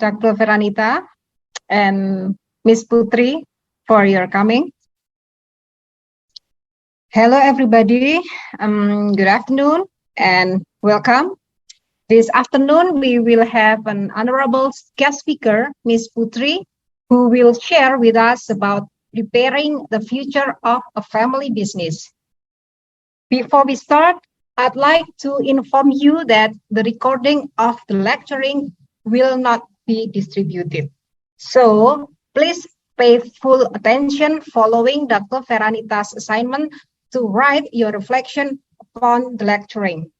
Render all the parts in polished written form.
Dr. Veranita and Miss Putri for your coming. Hello, everybody. Good afternoon and welcome. This afternoon, we will have an honorable guest speaker, Miss Putri, who will share with us about preparing the future of a family business. Before we start, I'd like to inform you that the recording of the lecturing will not be distributed. So please pay full attention following Dr. Veranita's assignment to write your reflection upon the lecturing.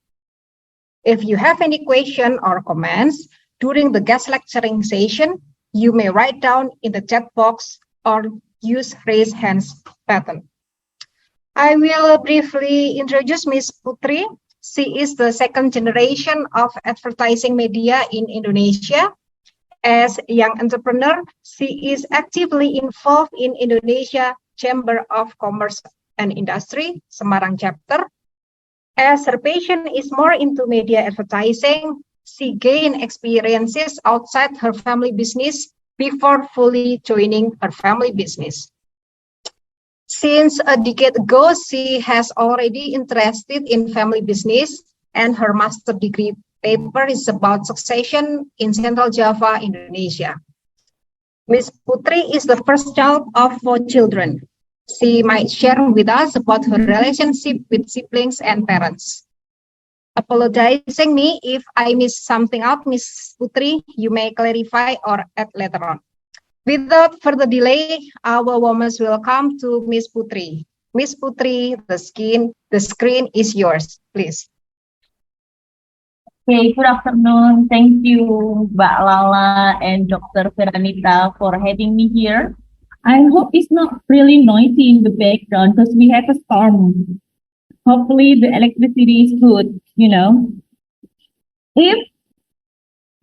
If you have any question or comments during the guest lecturing session, you may write down in the chat box or use raise hands button. I will briefly introduce Ms. Putri. She is the second generation of advertising media in Indonesia. As a young entrepreneur, she is actively involved in Indonesia Chamber of Commerce and Industry, Semarang chapter. As her passion is more into media advertising, she gained experiences outside her family business before fully joining her family business. Since a decade ago, she has already interested in family business, and her master degree paper is about succession in Central Java, Indonesia. Ms. Putri is the first child of 4 children. She might share with us about her relationship with siblings and parents. Apologizing me if I miss something out, Ms. Putri, you may clarify or add later on. Without further delay, our warmest welcome to Ms. Putri. Ms. Putri, the screen is yours, please. Okay, good afternoon. Thank you, Mbak Lala and Dr. Veranita for having me here. I hope it's not really noisy in the background because we have a storm. Hopefully the electricity is good,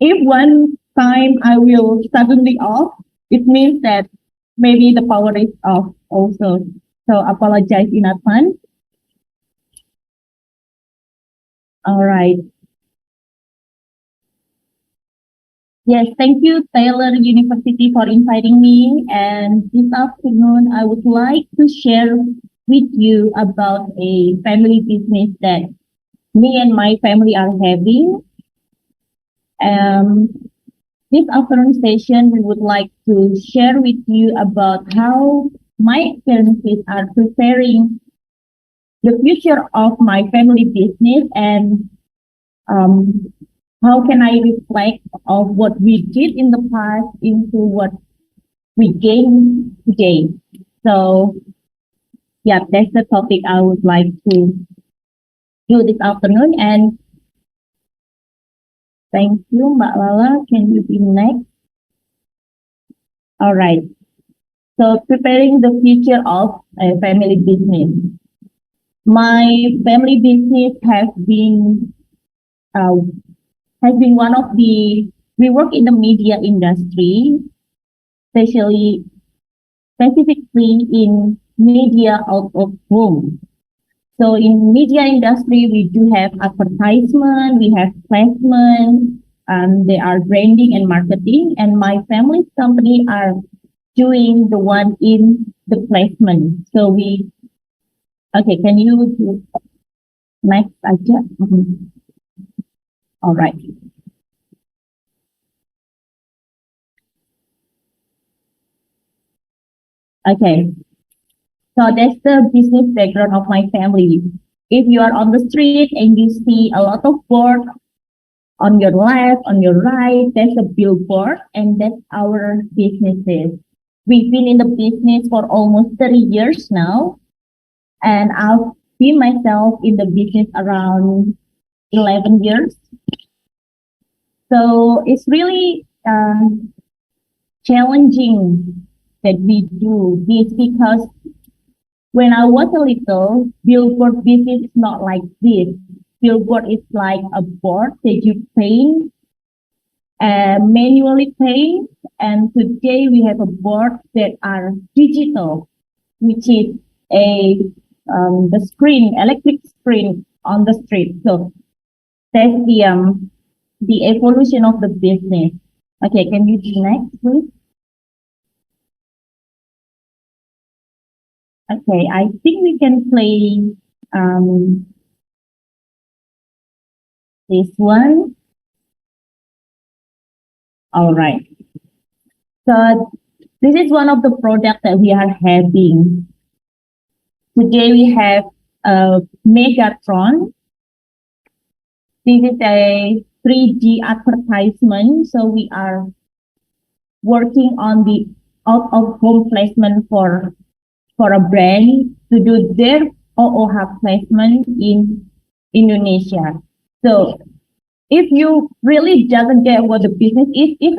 If one time I will suddenly off, it means that maybe the power is off also. So apologize in advance. All right. Yes, thank you, Taylor University, for inviting me. And this afternoon, I would like to share with you about a family business that me and my family are having. This afternoon session, we would like to share with you about how my experiences are preparing the future of my family business and how can I reflect of what we did in the past into what we gain today. So, yeah, that's the topic I would like to do this afternoon. And thank you, Mbak Lala. Can you be next? All right. So preparing the future of a family business. My family business has been one of we work in the media industry, specifically in media out of home. So in media industry, we do have advertisement, we have placement, they are branding and marketing, and my family's company are doing the one in the placement. So okay, can you do next aja? All right. Okay. So that's the business background of my family. If you are on the street and you see a lot of board on your left, on your right, that's a billboard, and that's our businesses. We've been in the business for almost 30 years now, and I've been myself in the business around 11 years. So it's really challenging that we do this because when I was a little, billboard business is not like this. Billboard is like a board that you paint, manually paint, and today we have a board that are digital, which is the screen, electric screen on the street. So that's the evolution of the business. Okay, can you do next, please? Okay, I think we can play um, this one. All right. So this is one of the products that we are having. Today we have a Megatron. This is a 3G advertisement. So we are working on the out of home placement for a brand to do their OOH placement in Indonesia. So if you really doesn't get what the business is, it's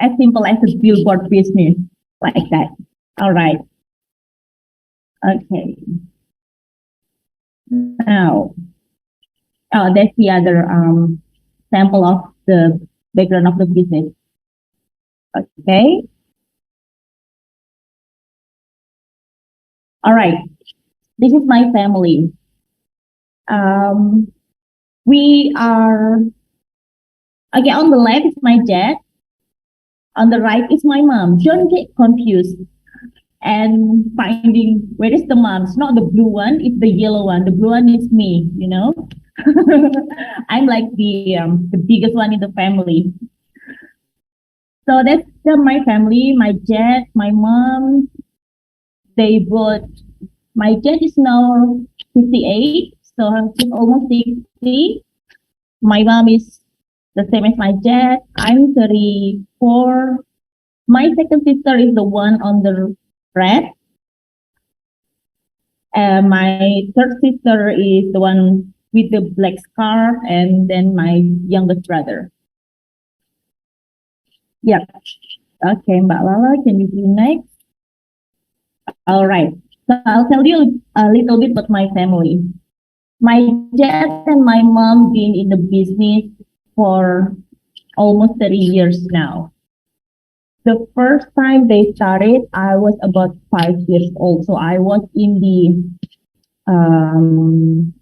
as simple as a billboard business like that. All right. Okay. Now, that's the other sample of the background of the business. Okay. All right. This is my family. We are, okay, on the left is my dad. On the right is my mom. Don't get confused and finding where is the mom. It's not the blue one, it's the yellow one. The blue one is me, you know. I'm like the biggest one in the family. So that's my family, my dad, my mom. They both, my dad is now 58, so he's almost 60. My mom is the same as my dad. I'm 34. My second sister is the one on the red. My third sister is the one with the black scarf, and then my youngest brother. Yeah. Okay, Mbak Lala, can you do next? All right. So I'll tell you a little bit about my family. My dad and my mom been in the business for almost 30 years now. The first time they started, I was about 5 years old. So I was in the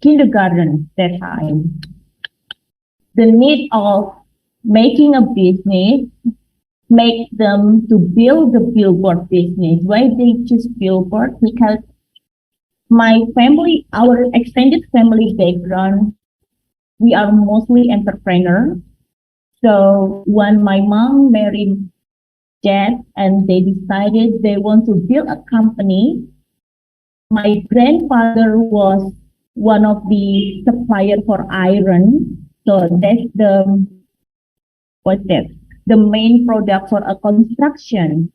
kindergarten that time. The need of making a business make them to build the billboard business. Why they choose billboard? Because my family, our extended family background, we are mostly entrepreneurs. So when my mom married dad and they decided they want to build a company, my grandfather was one of the supplier for iron. So that's what's that? The main product for a construction.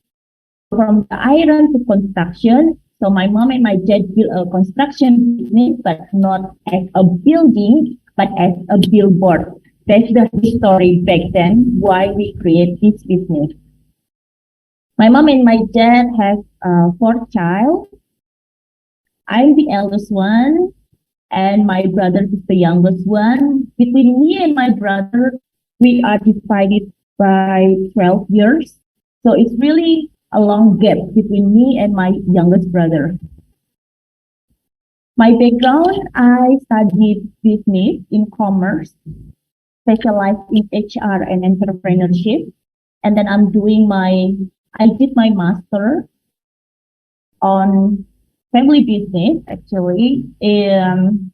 From the iron to construction. So my mom and my dad built a construction business, but not as a building, but as a billboard. That's the history back then, why we create this business. My mom and my dad have four child. I'm the eldest one, and my brother is the youngest one. Between me and my brother, we are divided by 12 years. So it's really a long gap between me and my youngest brother. My background, I studied business in commerce, specialized in HR and entrepreneurship. And then I did my master on family business, actually, and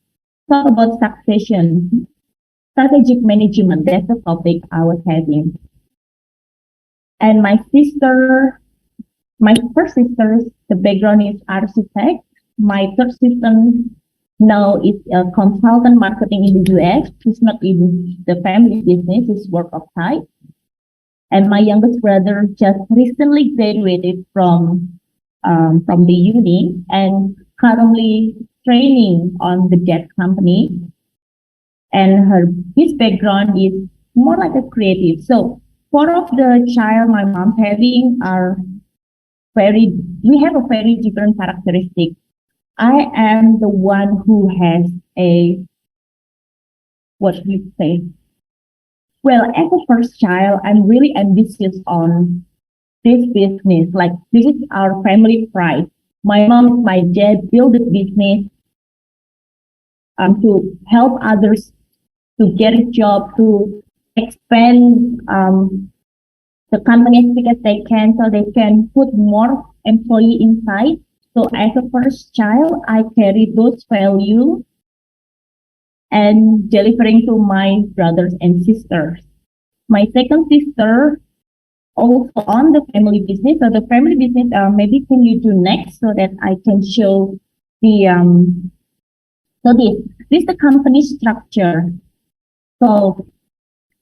talk about succession, strategic management. That's the topic I was having. And my first sister, the background is architect. My third sister now is a consultant marketing in the US. She's not in the family business, it's work outside. And my youngest brother just recently graduated from the uni and currently training on the jet company. And his background is more like a creative. So four of the child my mom's having are we have a very different characteristic. I am the one who has what do you say? Well, as a first child, I'm really ambitious on this business. Like, this is our family pride. My mom, my dad built this business to help others to get a job, to expand the company as big as they can, so they can put more employee inside. So as a first child, I carry those values and delivering to my brothers and sisters. My second sister also on the family business. So the family business, maybe can you do next so that I can show the so this is the company structure. So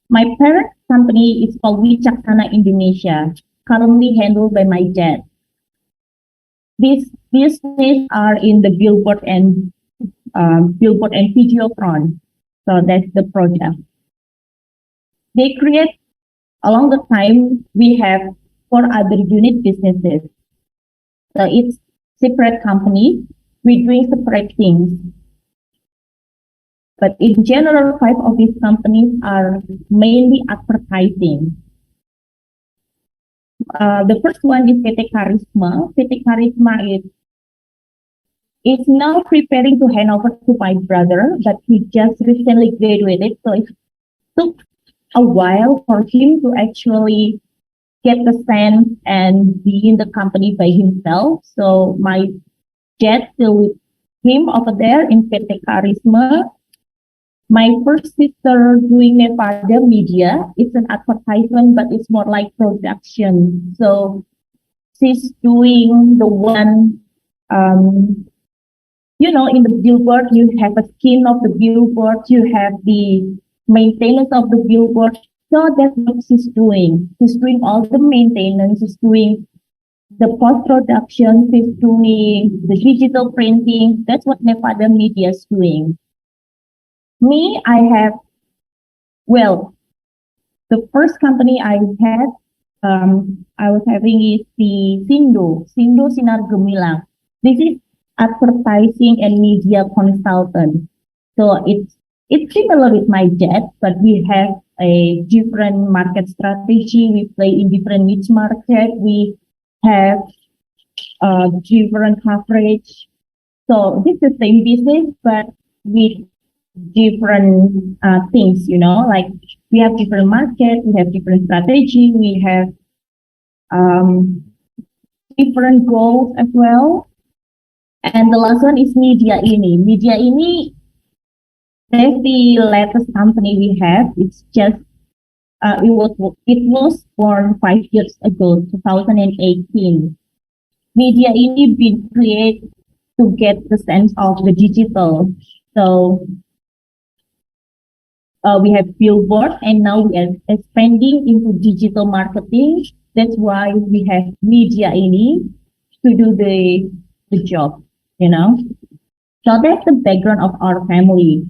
my parent company is called Wicaksana Indonesia, currently handled by my dad. These businesses are in the billboard and video front. So that's the project. They create along the time we have 4 other unit businesses. So it's separate company. We're doing separate things. But in general, 5 of these companies are mainly advertising. The first one is PT Karisma. PT Karisma is now preparing to hand over to my brother, but he just recently graduated, so it took a while for him to actually get the sense and be in the company by himself. So my dad still with him over there in PT Karisma. My first sister doing Nevada Media. It's an advertisement, but it's more like production. So she's doing the one, in the billboard, you have a skin of the billboard, you have the maintenance of the billboard. So that's what she's doing. She's doing all the maintenance, she's doing the post-production, she's doing the digital printing. That's what Nevada Media is doing. Me, the first company I was having is the Sindo Sinar Gemilang. This is advertising and media consultant. So it's similar with my dad, but we have a different market strategy. We play in different niche market. We have different coverage. So this is the same business, but with different things, like we have different market, we have different strategy, we have different goals as well. And the last one is Media Ini. Media Ini, that's the latest company we have. It's just it was born 5 years ago, 2018. Media Ini been created to get the sense of the digital. So we have billboard, and now we are expanding into digital marketing. That's why we have Media Ini to do the job, So that's the background of our family.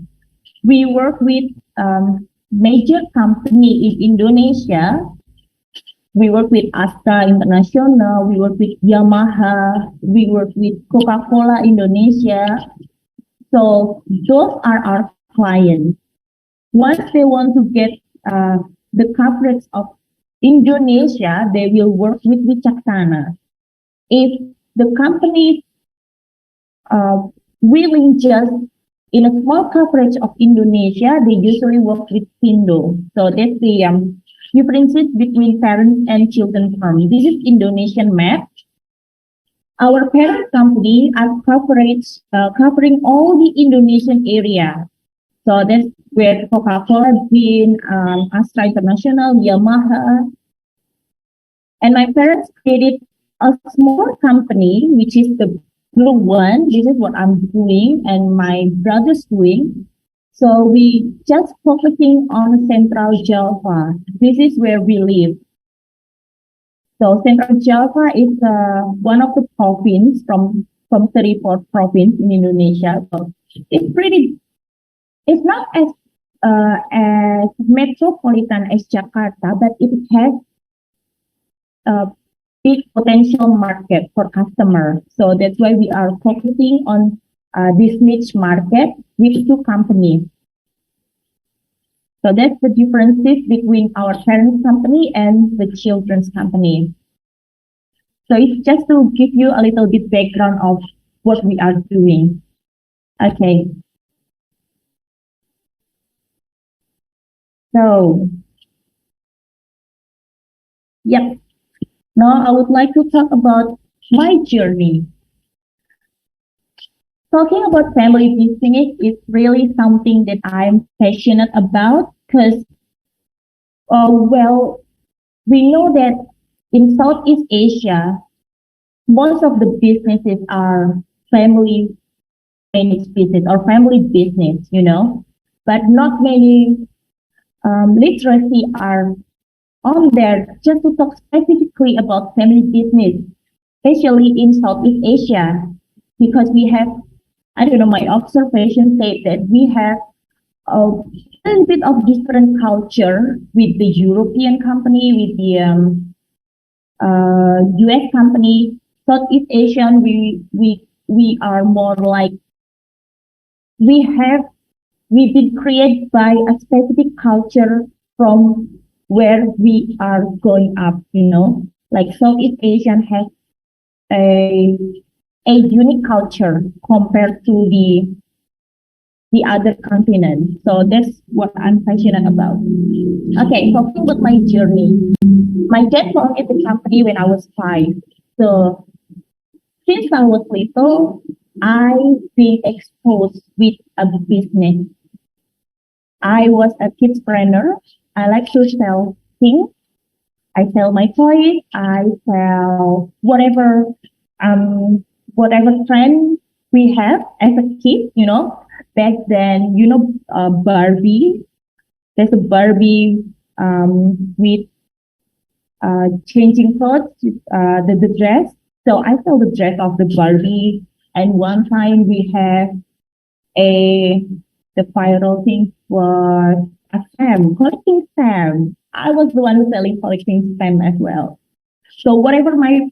We work with major company in Indonesia. We work with Astra International. We work with Yamaha. We work with Coca-Cola Indonesia. So those are our clients. Once they want to get the coverage of Indonesia, they will work with Wicaksana. If the company willing just in a small coverage of Indonesia, they usually work with Sindo. So that's the differences between parent and children firm. This is Indonesian map. Our parent company are covering all the Indonesian area. So that's where Coca-Cola been, Astra International, Yamaha. And my parents created a small company, which is the blue one. This is what I'm doing and my brother's doing. So we just focusing on Central Java. This is where we live. So Central Java is one of the province from 34 province in Indonesia. So it's not as metropolitan as Jakarta, but it has a big potential market for customers. So that's why we are focusing on this niche market with 2 companies. So that's the differences between our parent company and the children's company. So it's just to give you a little bit background of what we are doing. Okay. So Yep. Now I would like to talk about my journey. Talking about family business is really something that I'm passionate about because, well, we know that in Southeast Asia, most of the businesses are family managed business or family business, but not many literacy are on there just to talk specifically about family business, especially in Southeast Asia, because we have, I don't know, my observation said that we have a little bit of different culture with the European company, with the US company. Southeast Asian, we are more like we have we've been created by a specific culture from where we are growing up. Like Southeast Asian has a unique culture compared to the other continent. So that's what I'm passionate about. Okay, talking about my journey. My dad founded the company when I was 5. So since I was little, I've been exposed with a business. I was a kids planner. I like to sell things. I sell my toys. I sell whatever trend we have as a kid. Back then, Barbie. There's a Barbie with changing clothes, the dress. So I sell the dress of the Barbie. And one time we have the viral thing was a stamp, collecting stamp. I was the one who selling collecting stamp as well. So whatever my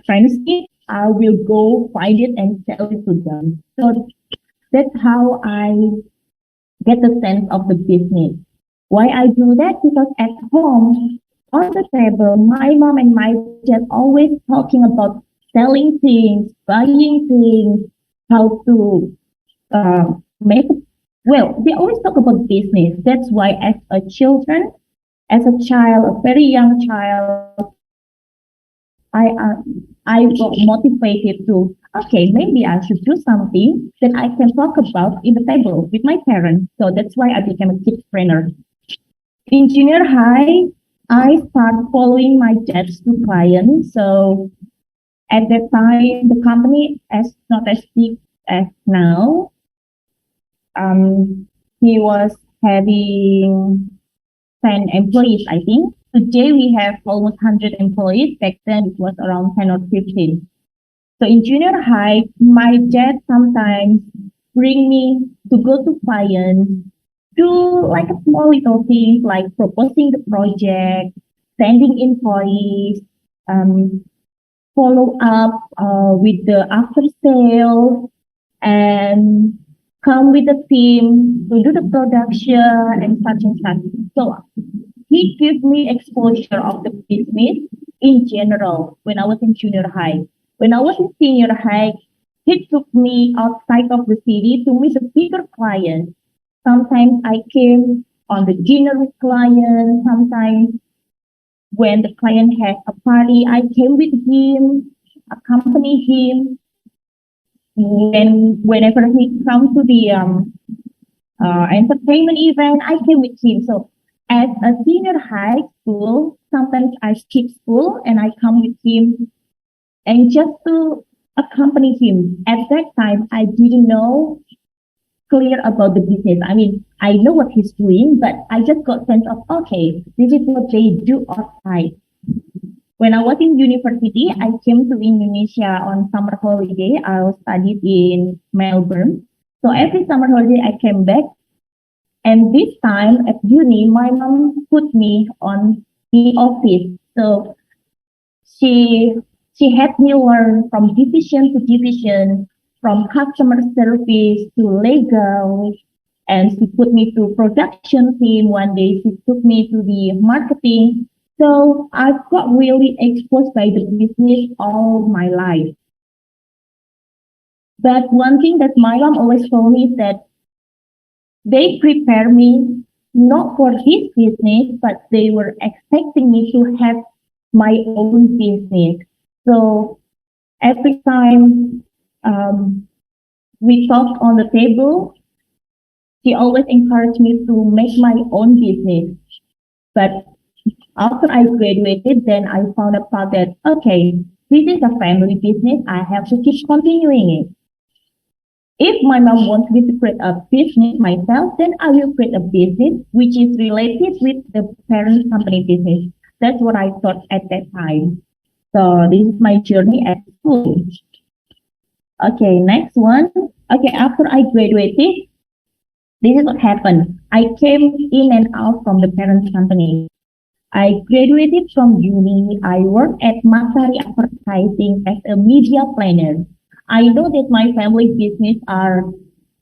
friends need, I will go find it and sell it to them. So that's how I get the sense of the business. Why I do that? Because at home, on the table, my mom and my dad always talking about selling things, buying things, how to make. Well, they always talk about business. That's why, as a child, a very young child, I got motivated to, okay, maybe I should do something that I can talk about in the table with my parents. So that's why I became a kids trainer. In junior high, I started following my dad's two clients. So at that time, the company is not as big as now. He was having 10 employees, I think. Today we have almost 100 employees. Back then it was around 10 or 15. So in junior high, my dad sometimes bring me to go to clients, do like a small little things like proposing the project, sending invoice, follow up with the after sale, and come with the team to do the production and such and such. So he gave me exposure of the business in general when I was in junior high. When I was in senior high, he took me outside of the city to meet the bigger clients. Sometimes I came on the dinner with clients. Sometimes when the client had a party, I came with him, accompany him. Whenever he comes to the entertainment event, I came with him. So at a senior high school, sometimes I skip school and I come with him and just to accompany him. At that time, I didn't know clear about the business. I mean, I know what he's doing, but I just got sense of, okay, this is what they do outside. When I was in university, I came to Indonesia on summer holiday. I studied in Melbourne. So every summer holiday, I came back. And this time at uni, my mom put me on the office. So she had me learn from division to division, from customer service to legal. And she put me to production team. One day she took me to the marketing. So I've got really exposed by the business all my life. But one thing that my mom always told me is that they prepare me not for this business, but they were expecting me to have my own business. So every time we talked on the table, she always encouraged me to make my own business. But after I graduated, then I found out that, okay, this is a family business. I have to keep continuing it. If my mom wants me to create a business myself, then I will create a business which is related with the parent company business. That's what I thought at that time. So this is my journey at school. Okay, next one. Okay, after I graduated, this is what happened. I came in and out from the parent company. I graduated from uni. I worked at Matahari Advertising as a media planner. I know that my family business are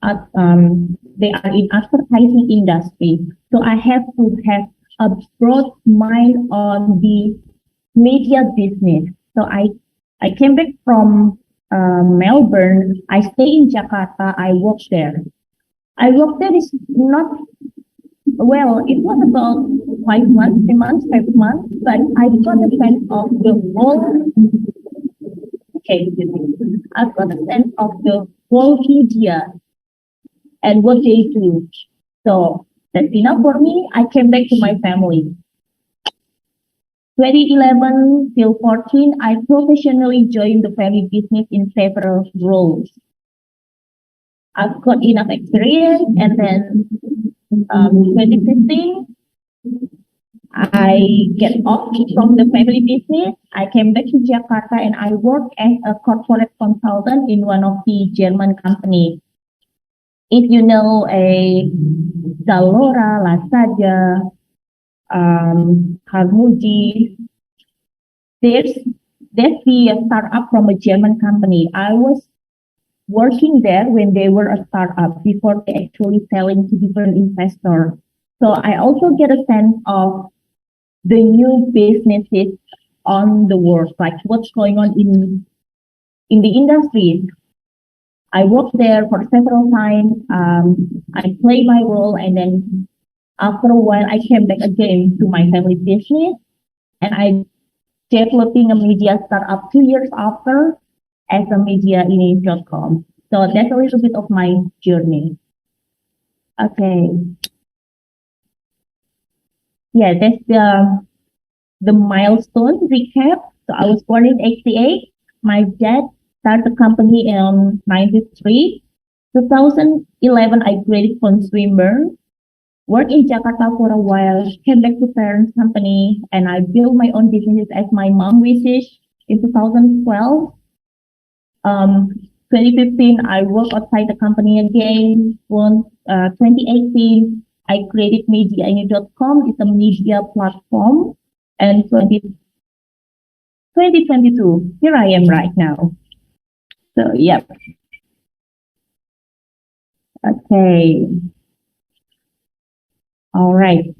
they are in advertising industry, so I have to have a broad mind on the media business. So I came back from Melbourne. I stay in Jakarta. I work there. I work there is not well. It was about 5 months, 3 months, 5 months, but I got a sense of the whole. Okay, I've got a sense of the whole media and what they do. So that's enough for me. I came back to my family. 2011 till 14, I professionally joined the family business in several roles. I've got enough experience, and then 2015, I get off from the family business. I came back to Jakarta and I worked as a corporate consultant in one of the German companies. If you know a Zalora, Lazada, Harmuji, there's the startup from a German company. I was working there when they were a startup before they actually selling to different investors. So I also get a sense of the new businesses on the world, like what's going on in the industry. I worked there for several times. I played my role, and then after a while, I came back again to my family business, and I developing a media startup 2 years after as a mediaini.com. So that's a little bit of my journey. Okay. Yeah, that's the milestone recap. So I was born in 88. My dad started the company in 93. 2011, I graduated from swimmer, worked in Jakarta for a while, came back to parents' company, and I built my own business as my mom wishes in 2012. 2015, I worked outside the company again. 2018, I created mediaini.com. It's a media platform. And 2022, here I am right now. So, yep. Okay. All right.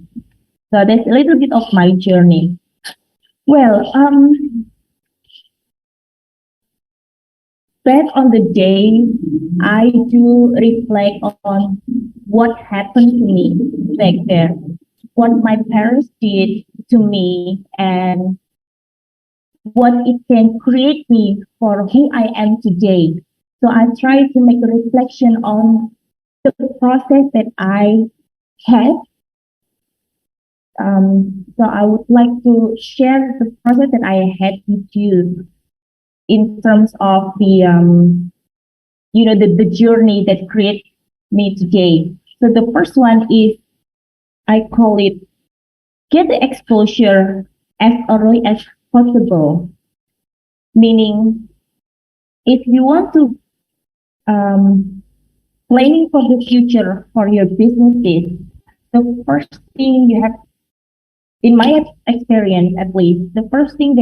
So that's a little bit of my journey. Well, back on the day, I do reflect on what happened to me back there, what my parents did to me, and what it can create me for who I am today. So I try to make a reflection on the process that I had. So I would like to share the process that I had with you in terms of the the journey that created me today. So the first one is, I call it, get the exposure as early as possible. Meaning, if you want to planning for the future for your businesses, the first thing you have, in my experience at least, the first thing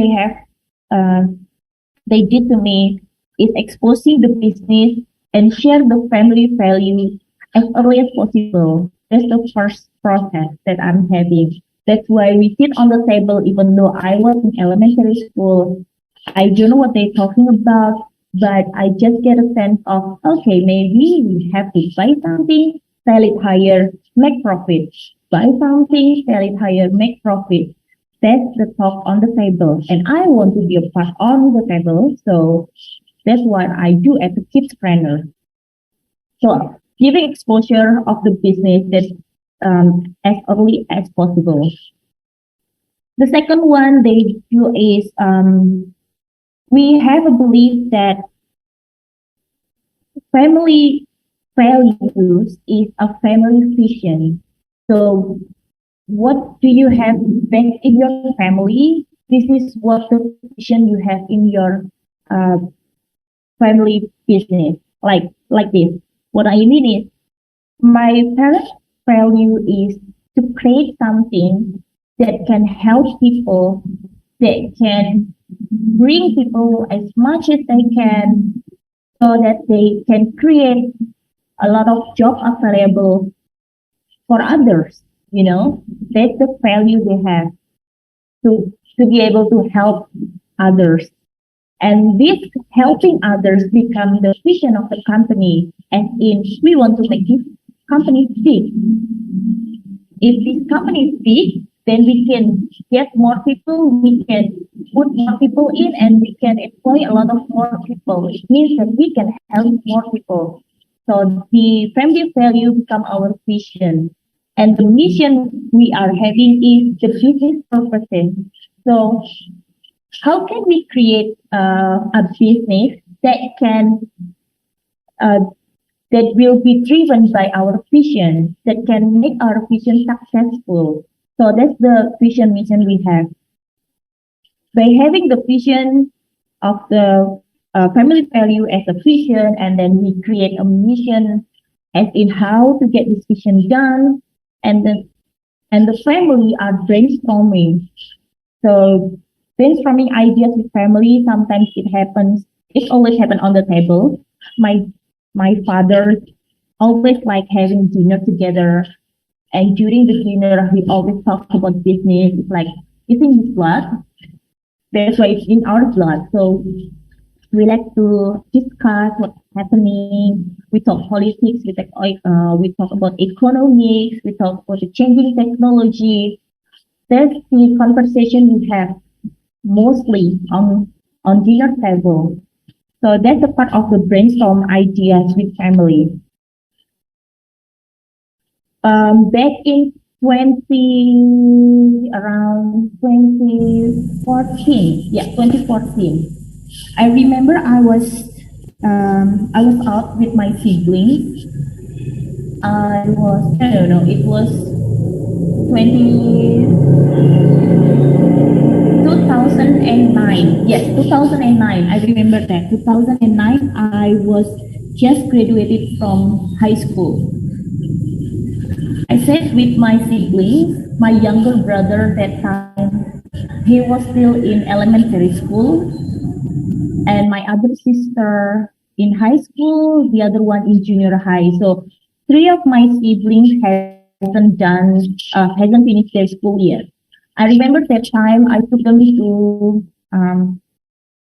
they did to me is exposing the business and share the family value as early as possible. That's the first process that I'm having. That's why we sit on the table, even though I was in elementary school. I don't know what they're talking about, but I just get a sense of, okay, maybe we have to buy something, sell it higher, make profit. Buy something, sell it higher, make profit. That's the talk on the table, and I want to be a part on the table. So that's what I do as a kids trainer. So giving exposure of the business that as early as possible. The second one they do is we have a belief that family values is a family vision. So what do you have back in your family? This is what the vision you have in your uh, family business. Like this. What I mean is my parents' value is to create something that can help people, that can bring people as much as they can, so that they can create a lot of jobs available for others. You know, that's the value they have to be able to help others. And this helping others become the vision of the company. As in, we want to make this company big. If this company is big, then we can get more people, we can put more people in, and we can employ a lot of more people. It means that we can help more people. So the family value become our vision. And the mission we are having is the business purposes. So how can we create a business that can uh, that will be driven by our vision, that can make our vision successful? So that's the vision mission we have. By having the vision of the family value as a vision, and then we create a mission as in how to get this vision done, and the family are brainstorming. So brainstorming ideas with family, sometimes it always happens on the table. My father always like having dinner together, and during the dinner we always talk about business. It's like it's in his blood. That's why it's in our blood. So we like to discuss what's happening. We talk politics. We talk about economics. We talk about the changing technology. That's the conversation we have mostly on dinner table. So that's a part of the brainstorm ideas with family. Back in around 2014, yeah, 2014. I remember I was out with my siblings. No, it was 2009. Yes, 2009. I remember that. 2009, I was just graduated from high school. I sat with my siblings. My younger brother that time, he was still in elementary school, and my other sister in high school, the other one in junior high. So three of my siblings hasn't finished their school yet. I remember that time I took them to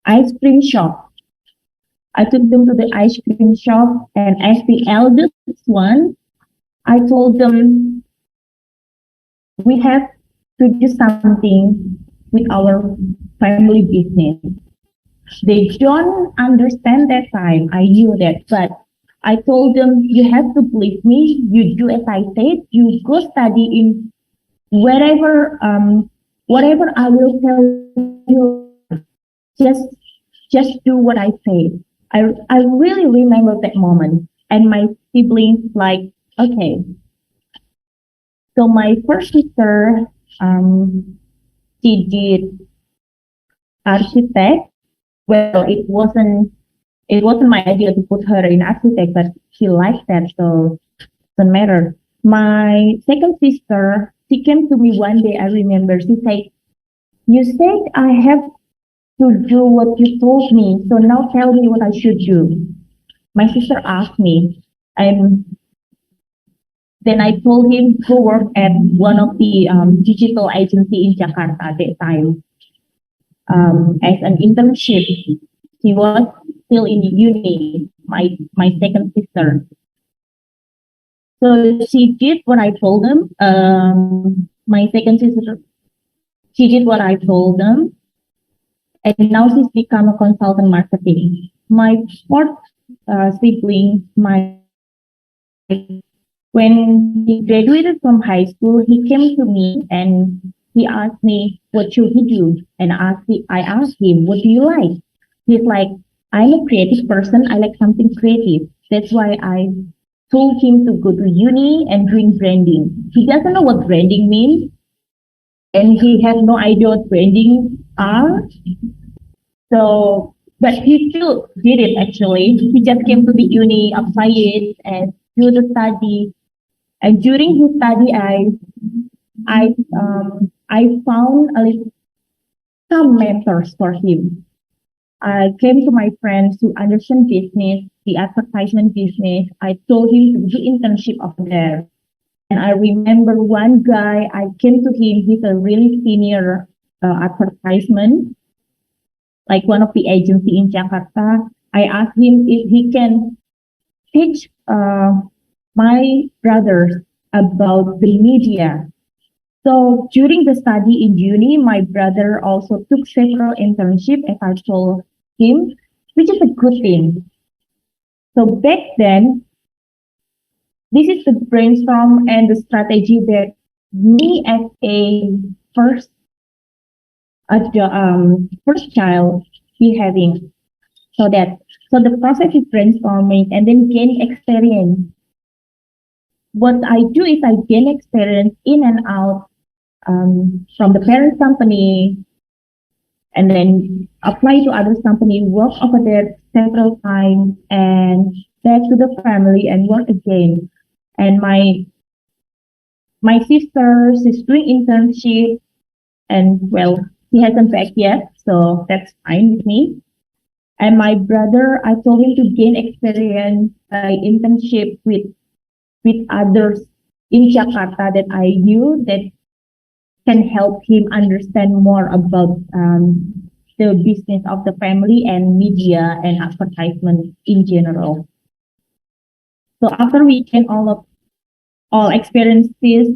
ice cream shop. I took them to the ice cream shop, and as the eldest one, I told them we have to do something with our family business. They don't understand that time. I knew that, but I told them, you have to believe me. You do as I said. You go study in wherever, whatever I will tell you. Just, just do what I say. I really remember that moment, and my siblings like, okay. So my first sister, she did architect. Well, it wasn't my idea to put her in architect, but she liked that, so it doesn't matter. My second sister, she came to me one day, I remember, she said, you said I have to do what you told me, so now tell me what I should do. My sister asked me, and then I told him go work at one of the digital agency in Jakarta at that time as an internship. She was still in uni, my second sister. So she did what I told them. My second sister, she did what I told them, and now she's become a consultant marketing. My fourth sibling, when he graduated from high school, he came to me and he asked me, what should he do? And I asked him, what do you like? He's like, I'm a creative person. I like something creative. That's why I told him to go to uni and doing branding. He doesn't know what branding means, and he has no idea what branding are. So, but he still did it actually. He just came to the uni, apply it, and do the study. And during his study, I found some mentors for him. I came to my friends who understand business, the advertisement business. I told him to do internship over there. And I remember one guy, I came to him, he's a really senior advertisement, like one of the agency in Jakarta. I asked him if he can teach my brothers about the media. So during the study in uni, my brother also took several internships, as I told him, which is a good thing. So back then, this is the brainstorm and the strategy that me as a first first child be having. So the process is brainstorming and then gain experience. What I do is I gain experience in and out from the parent company, and then apply to other company, work over there several times, and back to the family and work again. And my sister, she's doing internship, and well, he hasn't back yet, so that's fine with me. And my brother, I told him to gain experience by internship with others in Jakarta that I knew that can help him understand more about the business of the family and media and advertisement in general. So after we gain all experiences,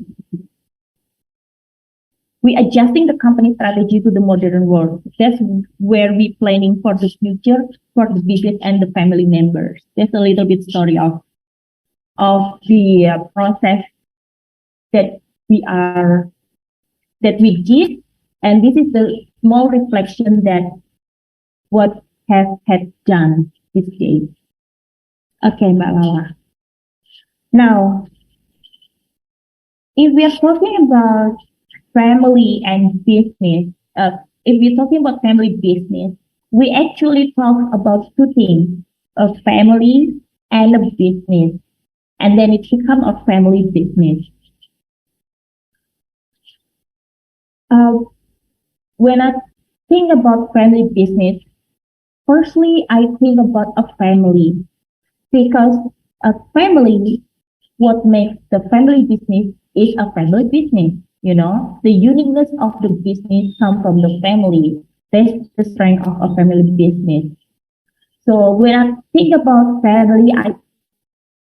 we adjusting the company strategy to the modern world. That's where we planning for the future for the business and the family members. That's a little bit story of the process that we did, and this is the small reflection that what have had done this day. Okay, Mbak Lala. Now, if we are talking about family and business, if we're talking about family business, we actually talk about two things: a family and a business, and then it becomes a family business. When I think about family business, firstly, I think about a family, because a family, what makes the family business is a family business. You know, the uniqueness of the business comes from the family. That's the strength of a family business. So when I think about family, I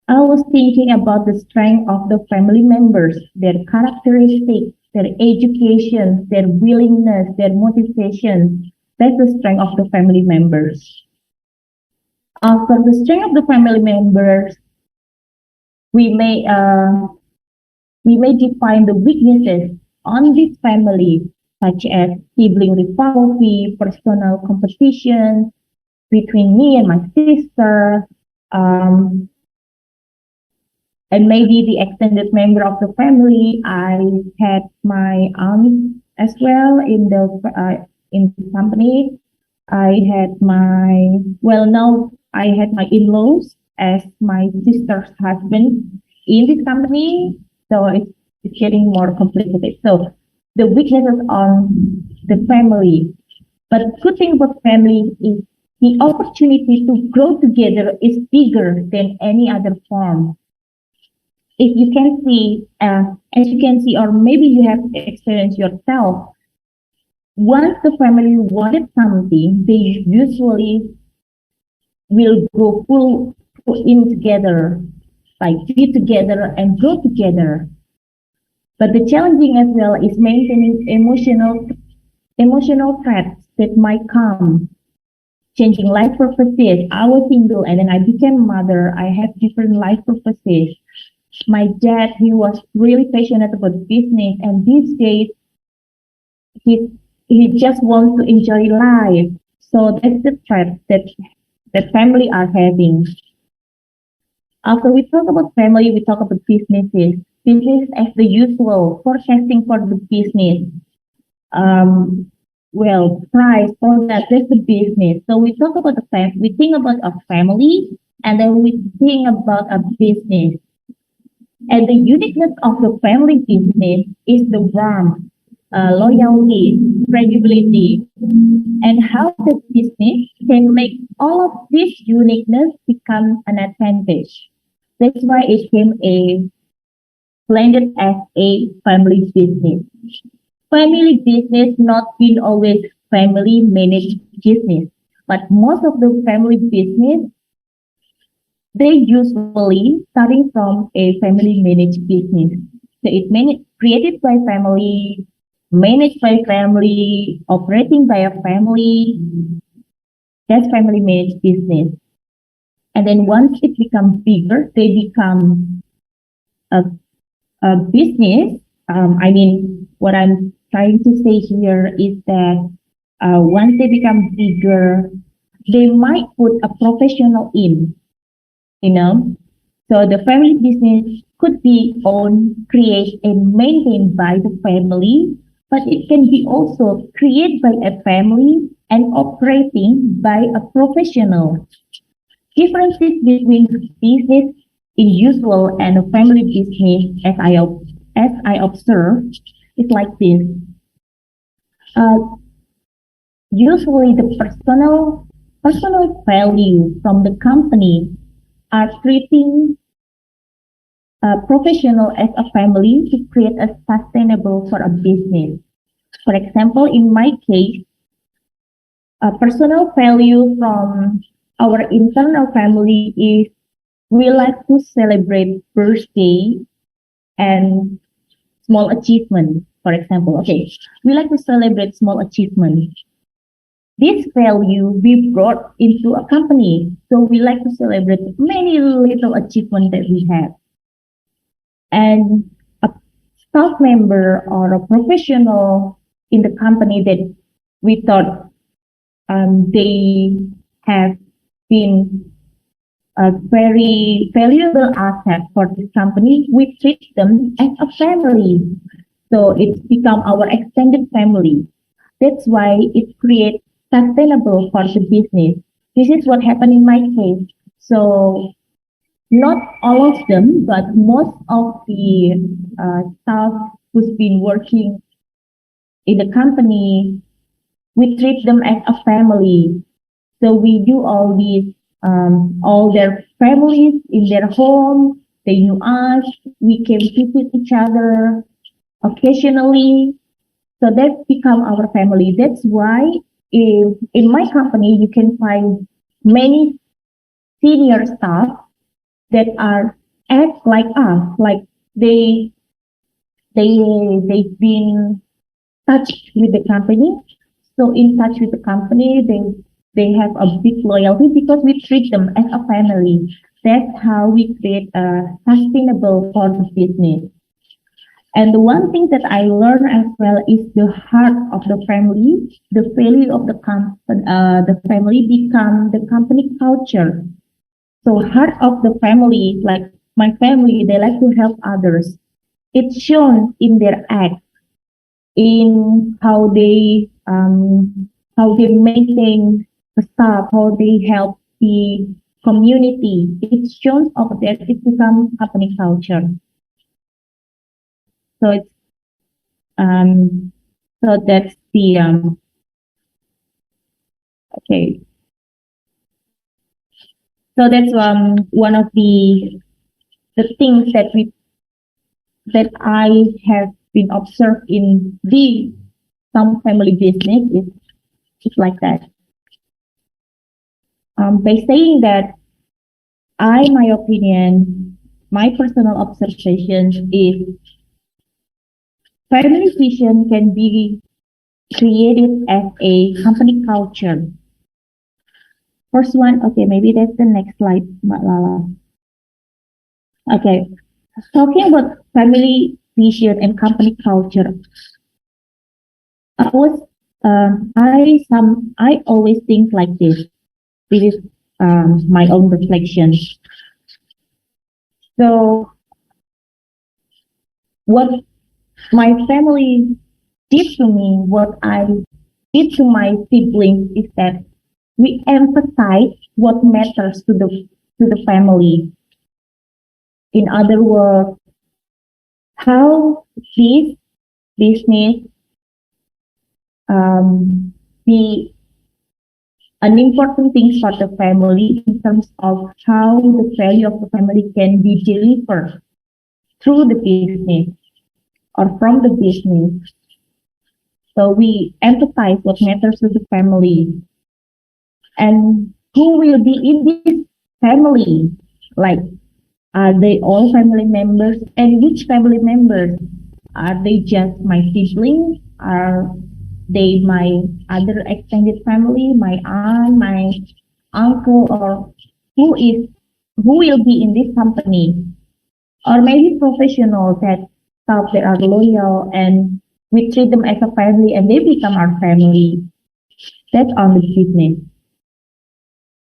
was thinking about the strength of the family members, their characteristics, their education, their willingness, their motivation. That's the strength of the family members. For the strength of the family members, we may define the weaknesses on this family, such as sibling rivalry, personal competition between me and my sister, and maybe the extended member of the family. I had my aunt as well in the company. I had now I had my in-laws as my sister's husband in this company. So it's getting more complicated. So the weaknesses on the family. But good thing about family is the opportunity to grow together is bigger than any other form. If you can see, as you can see, or maybe you have experienced yourself, once the family wanted something, they usually will go full in together, like be together and grow together. But the challenging as well is maintaining emotional emotional threats that might come, changing life purposes. I was single and then I became a mother. I have different life purposes. My dad, he was really passionate about business, and these days he he just wants to enjoy life. So that's the threat that family are having. After we talk about family, we talk about businesses. Business as the usual, forecasting for the business. Well, price for that, that's the business. So we talk about we think about a family, and then we think about a business. And the uniqueness of the family business is the warmth, loyalty, credibility, and how the business can make all of this uniqueness become an advantage. That's why it came a blended as a family business. Family business not been always family managed business, but most of the family business they usually starting from a family managed business. So it created by family, managed by family, operating by a family. That's family managed business. And then once it becomes bigger, they become a, a business. What I'm trying to say here is that once they become bigger, they might put a professional in, you know. So the family business could be owned, created, and maintained by the family, but it can be also created by a family and operating by a professional. Differences between business in usual and a family business, as I observe, is like this. Uh, Usually, the personal value from the company are treating a professional as a family to create a sustainable for a business. For example, in my case, a personal value from our internal family is we like to celebrate birthday and small achievement. For example, okay, we like to celebrate small achievement. This value we brought into a company, so we like to celebrate many little achievements that we have. And a staff member or a professional in the company that we thought they have been a very valuable asset for this company, we treat them as a family. So it's become our extended family. That's why it creates sustainable for the business. This is what happened in my case. So not all of them, but most of the staff who's been working in the company, we treat them as a family. So we do all their families in their home. They knew us. We can visit each other occasionally. So that become our family. That's why in my company, you can find many senior staff that are act like us, like they've been touched with the company. So in touch with the company, they have a big loyalty because we treat them as a family. That's how we create a sustainable for the business. And the one thing that I learned as well is the heart of the family, the value of the family become the company culture. So heart of the family, like my family, they like to help others. It's shown in their act, in how they maintain the staff, how they help the community. It's shown over there. It becomes company culture. So it's so that's the okay. So that's one of the things that I have been observed in the some family business is like that. By saying that, my opinion, my personal observations is family vision can be create it as a company culture. First one, okay, maybe that's the next slide, Mbak Lala. Okay, talking about family vision and company culture, I was, I always think like this. This is my own reflection. So, what my family did to me, what I did to my siblings is that we emphasize what matters to the family. In other words, how this business be an important thing for the family in terms of how the value of the family can be delivered through the business or from the business. So we emphasize what matters to the family and who will be in this family. Like, are they all family members? And which family members? Are they just my siblings? Are they my other extended family, my aunt, my uncle, or who will be in this company? Or maybe professionals that staff that are loyal and we treat them as a family and they become our family. That's on the business.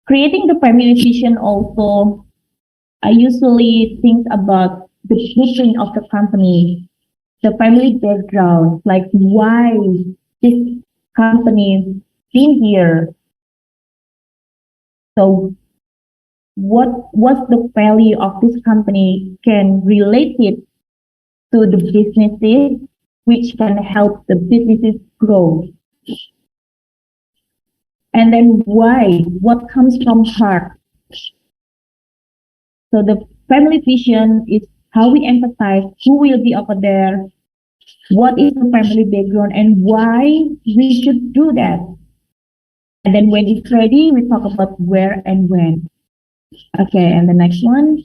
Creating the family vision also, I usually think about the blueprint of the company, the family background, like why this company been here. So what's the value of this company can relate it to the businesses which can help the businesses grow. And then why? What comes from heart? So the family vision is how we emphasize who will be over there, what is the family background, and why we should do that. And then when it's ready, we talk about where and when. Okay, and the next one.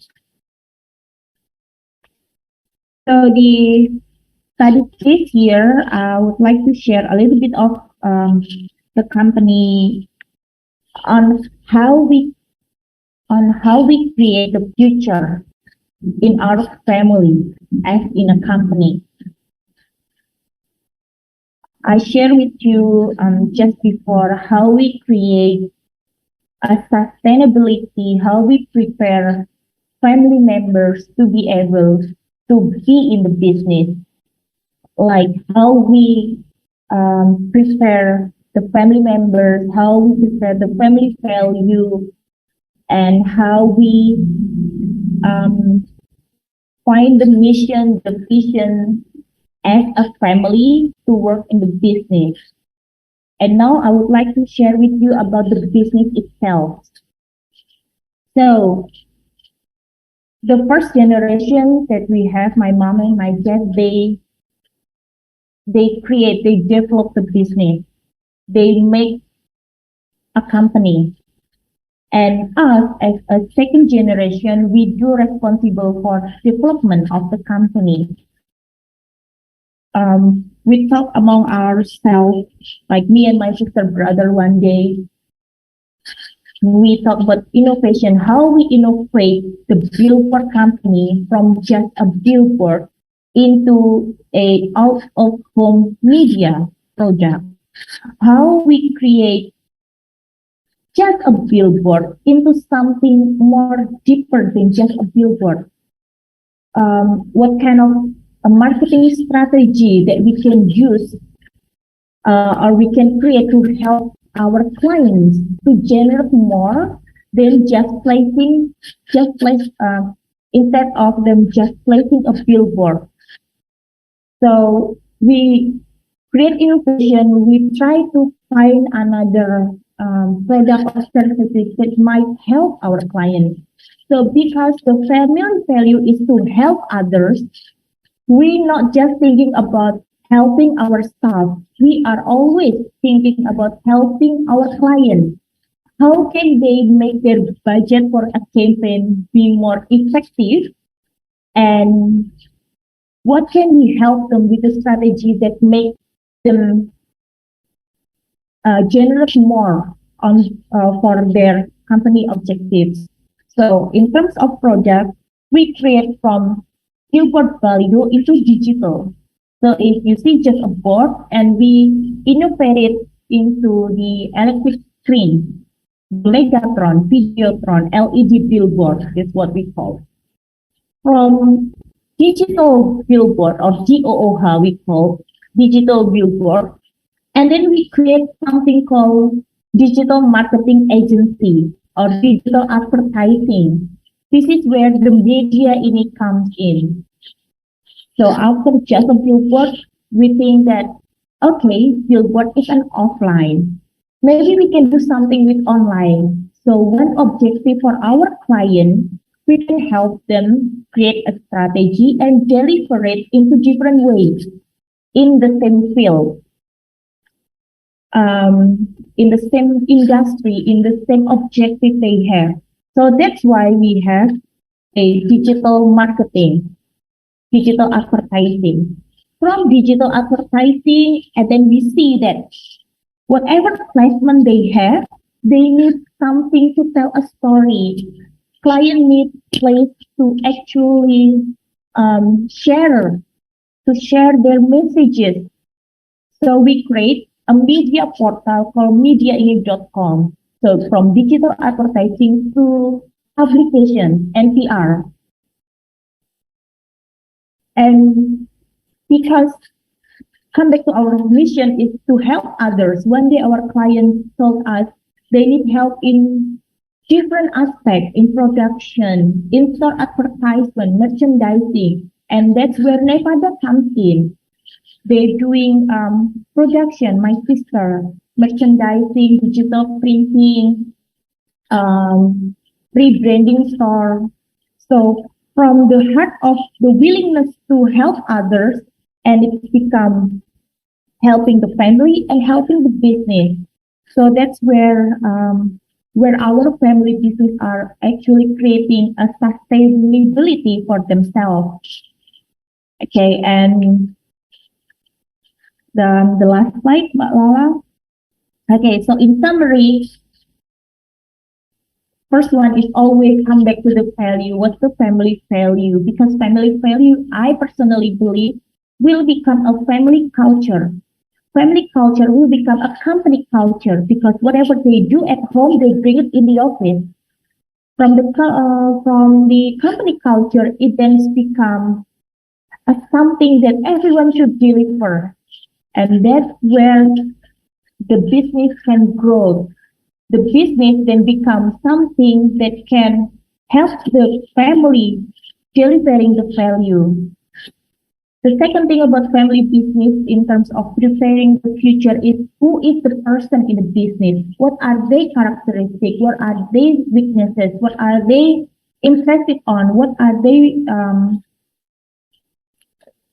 So the study this year, I would like to share a little bit of the company on how we create the future in our family as in a company. I share with you just before how we create a sustainability, how we prepare family members to be able to be in the business, like how we prepare the family members, how we prepare the family value, and how we find the mission, the vision as a family to work in the business. And now I would like to share with you about the business itself. So the first generation that we have, my mom and my dad, they develop the business. They make a company. And us, as a second generation, we do responsible for development of the company. We talk among ourselves, like me and my sister brother one day. We talk about innovation, how we innovate the billboard company from just a billboard into a out of home media product. How we create just a billboard into something more deeper than just a billboard. What kind of a marketing strategy that we can use or we can create to help our clients to generate more than instead of them just placing a billboard. So we create innovation, we try to find another product or services that might help our clients. So because the family value is to help others, we're not just thinking about helping our staff. We are always thinking about helping our clients. How can they make their budget for a campaign be more effective? And what can we help them with a strategy that make them generate more on for their company objectives. So in terms of product, we create from billboard value into digital. So if you see just a board and we innovate it into the electric screen, Megatron, Videotron, LED billboard is what we call. From digital billboard or GOOH we call digital billboard, and then we create something called digital marketing agency or digital advertising. This is where the media in it comes in. So after just a billboard, we think that, okay, billboard is an offline. Maybe we can do something with online. So one objective for our client, we can help them create a strategy and deliver it into different ways in the same field, in the same industry, in the same objective they have. So that's why we have a digital marketing, digital advertising. From digital advertising, and then we see that whatever placement they have, they need something to tell a story. Client needs place to actually share their messages. So we create a media portal called mediaini.com. So from digital advertising to publication and PR. And because come back to our mission is to help others. One day our clients told us they need help in different aspects, in production, in-store advertisement, merchandising, and that's where Nevada comes in. They're doing production, my sister, merchandising, digital printing, rebranding store. So from the heart of the willingness to help others, and it's become helping the family and helping the business. So that's where our family business are actually creating a sustainability for themselves. Okay, and the last slide, Mbak Lala. Okay, so in summary, first one is always come back to the value. What's the family value? Because family value, I personally believe, will become a family culture. Family culture will become a company culture because whatever they do at home, they bring it in the office. From the company culture, it then becomes something that everyone should deliver. And that's where the business can grow. The business then becomes something that can help the family delivering the value. The second thing about family business in terms of preparing the future is who is the person in the business? What are their characteristics? What are their weaknesses? What are they interested on? What are they,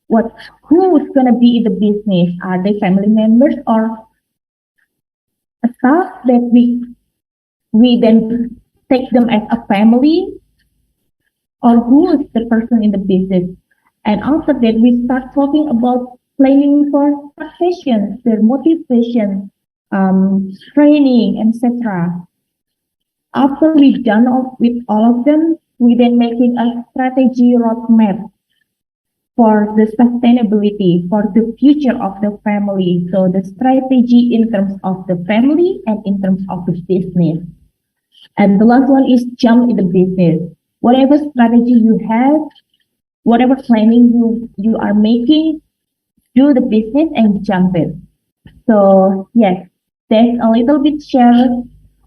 who's going to be in the business? Are they family members or a staff that we then take them as a family? Or who is the person in the business? And after that, we start talking about planning for succession, their motivation, training, etc. After we've done with all of them, we then making a strategy roadmap for the sustainability, for the future of the family. So the strategy in terms of the family and in terms of the business. And the last one is jump in the business. Whatever strategy you have, whatever planning you are making, do the business and jump it. So yes, there's a little bit share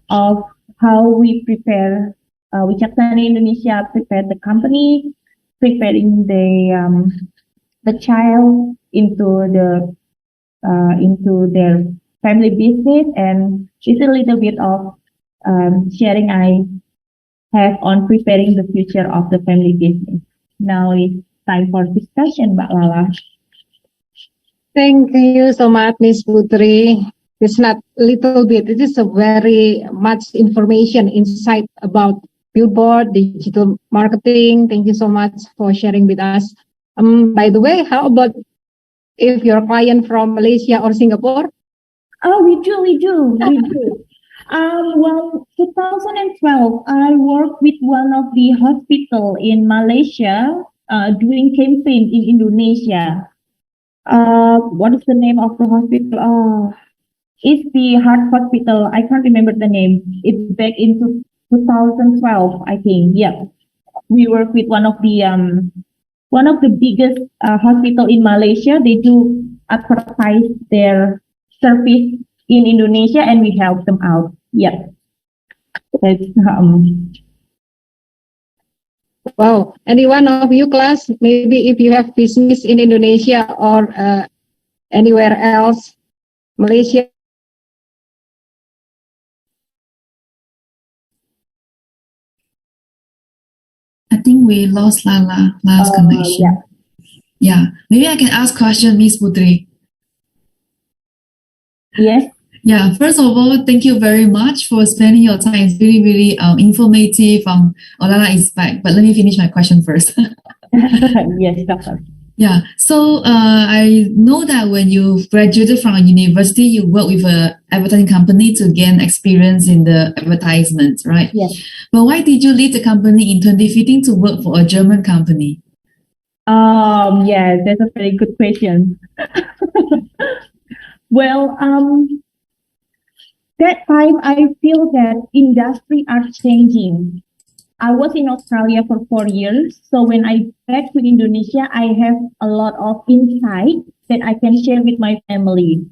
of how we prepare, Wicaksana Indonesia prepare the company, preparing the child into their family business, and it's a little bit of sharing I have on preparing the future of the family business. Now it's time for discussion, Mbak Lala. Thank you so much, Miss Putri. It's not little bit, it is a very much information, insight about billboard, digital marketing. Thank you so much for sharing with us. By the way, how about if your client from Malaysia or Singapore? Oh, we do. Well, 2012, I worked with one of the hospital in Malaysia, doing campaign in Indonesia. What is the name of the hospital? It's the heart hospital. I can't remember the name. It's back into 2012, I think. Yeah, we work with one of the biggest hospital in Malaysia. They do advertise their service in Indonesia, and we help them out. Yeah, that's Wow. Any one of you class, maybe if you have business in Indonesia or anywhere else, Malaysia. I think we lost last connection. yeah. Yeah, maybe I can ask question, Miss Putri. Yes. Yeah, first of all, thank you very much for spending your time. It's really, really informative. Lala is back, but let me finish my question first. Yes, doctor. Yeah, so I know that when you graduated from a university, you work with a advertising company to gain experience in the advertisements, right? Yes. But why did you leave the company in 2015 to work for a German company? Yeah, that's a very good question. Well, that time I feel that industry are changing. I was in Australia for 4 years. So when I back to Indonesia, I have a lot of insight that I can share with my family.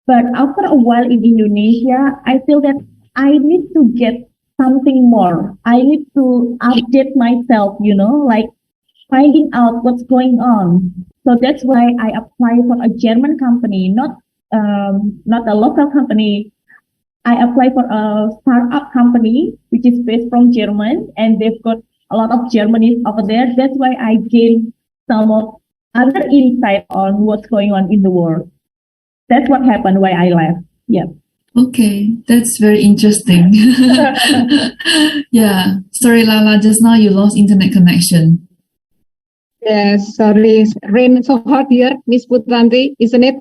But after a while in Indonesia, I feel that I need to get something more. I need to update myself, like finding out what's going on. So that's why I applied for a German company, not a local company. I applied for a startup company which is based from German, and they've got a lot of Germans over there. That's why I gained some of other insight on what's going on in the world. That's what happened why I left. Yeah. Okay, that's very interesting. Yeah, sorry, Lala, just now you lost internet connection. Yes, sorry. Rain so hot here, Miss Putranti, isn't it?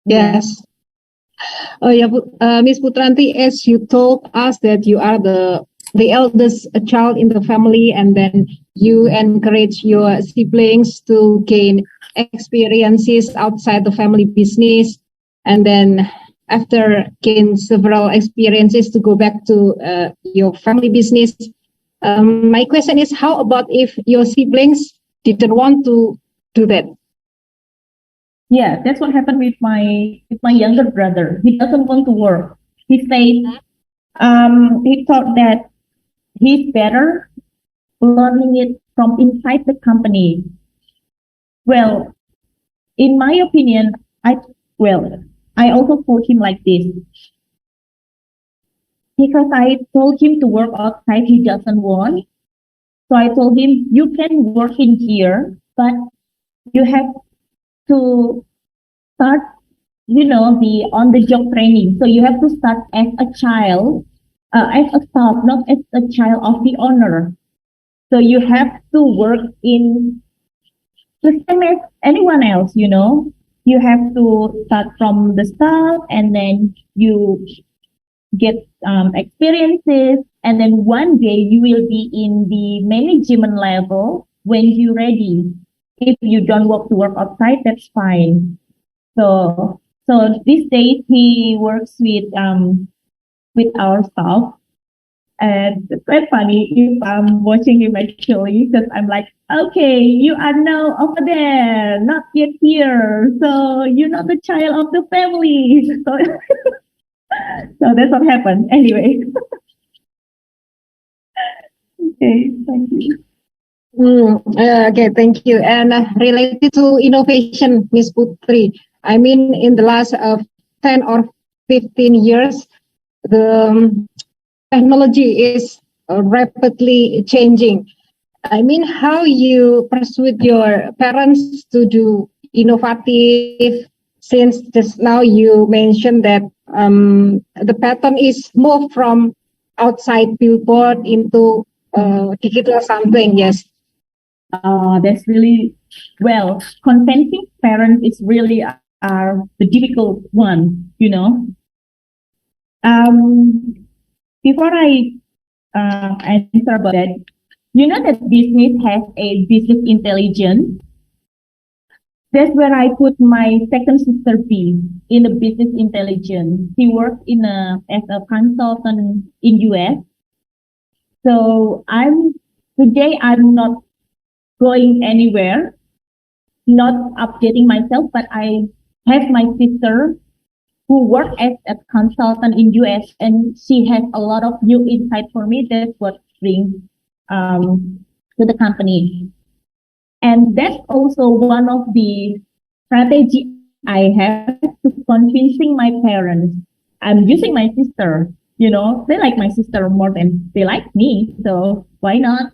Yes. Oh yeah, Miss Putranti, as you told us that you are the eldest child in the family, and then you encourage your siblings to gain experiences outside the family business, and then after gain several experiences to go back to your family business. My question is, how about if your siblings didn't want to do that? Yeah, that's what happened with my younger brother. He doesn't want to work. He said he thought that he's better learning it from inside the company. Well, in my opinion, I also told him like this because I told him to work outside. He doesn't want. So I told him, you can work in here, but you have to start, the on-the-job training. So you have to start as a child, as a staff, not as a child of the owner. So you have to work in the same as anyone else, You have to start from the start, and then you get experiences, and then one day you will be in the management level when you're ready. If you don't want to work outside, that's fine. So these days he works with our staff, and it's quite funny if I'm watching him actually, because I'm like, okay, you are now over there, not yet here, so you're not the child of the family. So that's what happened. Anyway. Okay, thank you. Okay, thank you. And related to innovation, Ms. Putri, I mean, in the last 10 or 15 years, the technology is rapidly changing. I mean, how you persuade your parents to do innovative, since just now you mentioned that the pattern is moved from outside billboard into digital something, yes. That's really, convincing parents is really the difficult one, you know. Before I answer about that, you know that business has a business intelligence. That's where I put my second sister B in the business intelligence. She works as a consultant in US. So I'm not going anywhere, not updating myself, but I have my sister who works as a consultant in US, and she has a lot of new insight for me. That's what brings to the company. And that's also one of the strategy I have to convincing my parents. I'm using my sister, they like my sister more than they like me. So why not,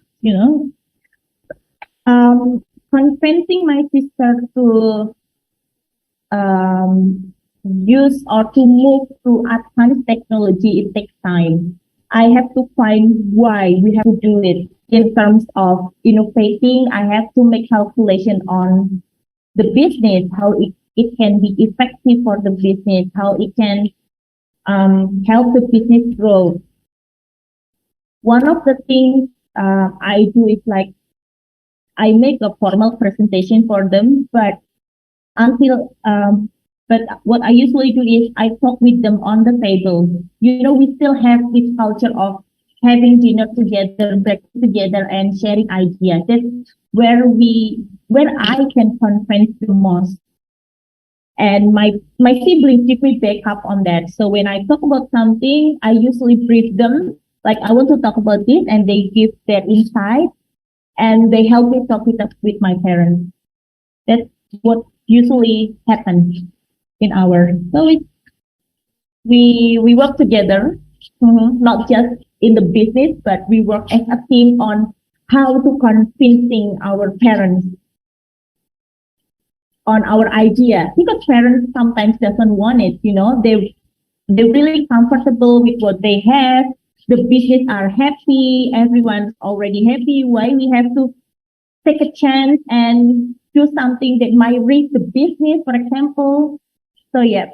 convincing my sister to use or to move to advanced technology, it takes time. I have to find why we have to do it in terms of innovating. I have to make calculation on the business, how it can be effective for the business, how it can help the business grow. One of the things I do is like I make a formal presentation for them, but what I usually do is I talk with them on the table. We still have this culture of having dinner together, breakfast together, and sharing ideas. That's where I can convince the most. And my siblings give me back up on that. So when I talk about something, I usually brief them, like I want to talk about this, and they give their insight, and they help me talk with my parents. That's what usually happens in we work together, not just in the business, but we work as a team on how to convincing our parents on our idea, because parents sometimes doesn't want it. They're really comfortable with what they have. The business are happy. Everyone's already happy. Why we have to take a chance and do something that might risk the business, for example? So yeah,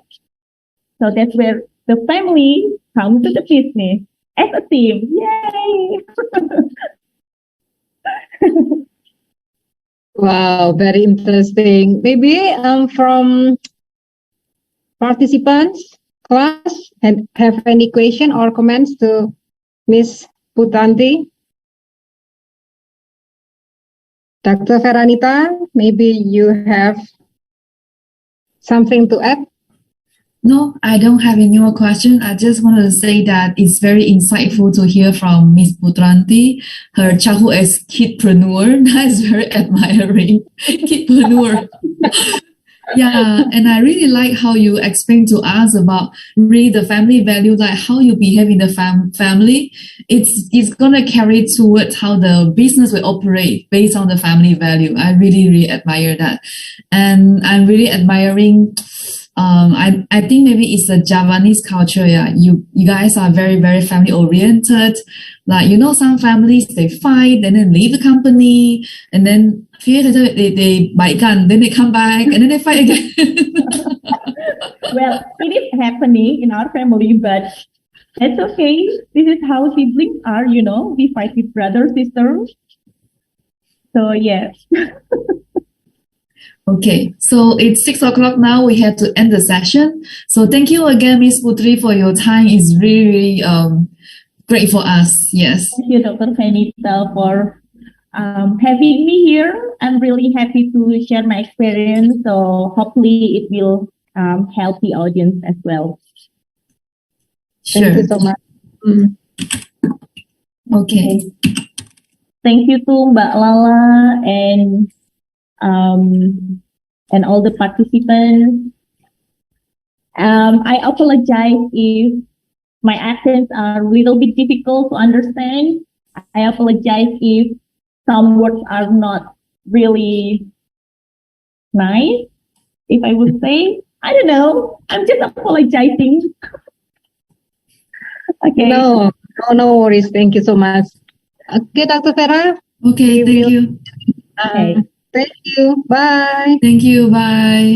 so that's where the family comes to the business as a team. Yay! Wow, very interesting. Maybe from participants, class, and have any question or comments to Miss Putanti? Dr. Veranita, maybe you have something to add? No, I don't have any more question. I just want to say that it's very insightful to hear from Miss Putranti, her childhood as kidpreneur. That is very admiring. Kidpreneur. Yeah, and I really like how you explained to us about really the family value, like how you behave in the family. It's gonna carry towards how the business will operate based on the family value. I really, really admire that, and I'm really admiring. I think maybe it's the Javanese culture. Yeah, you guys are very, very family oriented. Like, some families, they fight and then leave the company, and then a few years later they buy gun, then they come back and then they fight again. Well, it is happening in our family, but it's okay. This is how siblings are, we fight with brothers, sisters. So yes. Okay, so it's 6 o'clock now. We have to end the session. So thank you again, Miss Putri, for your time. It's really, really great for us. Yes. Thank you, Dr. Venita, for having me here. I'm really happy to share my experience. So hopefully it will help the audience as well. Sure. Thank you so much. Okay. Thank you to Mbak Lala and all the participants. I apologize if my accents are a little bit difficult to understand. I apologize if some words are not really nice, if I would say. I don't know. I'm just apologizing. Okay. No worries. Thank you so much. Okay, Dr. Vera. Okay, thank you. Okay. Thank you. Bye. Thank you. Bye.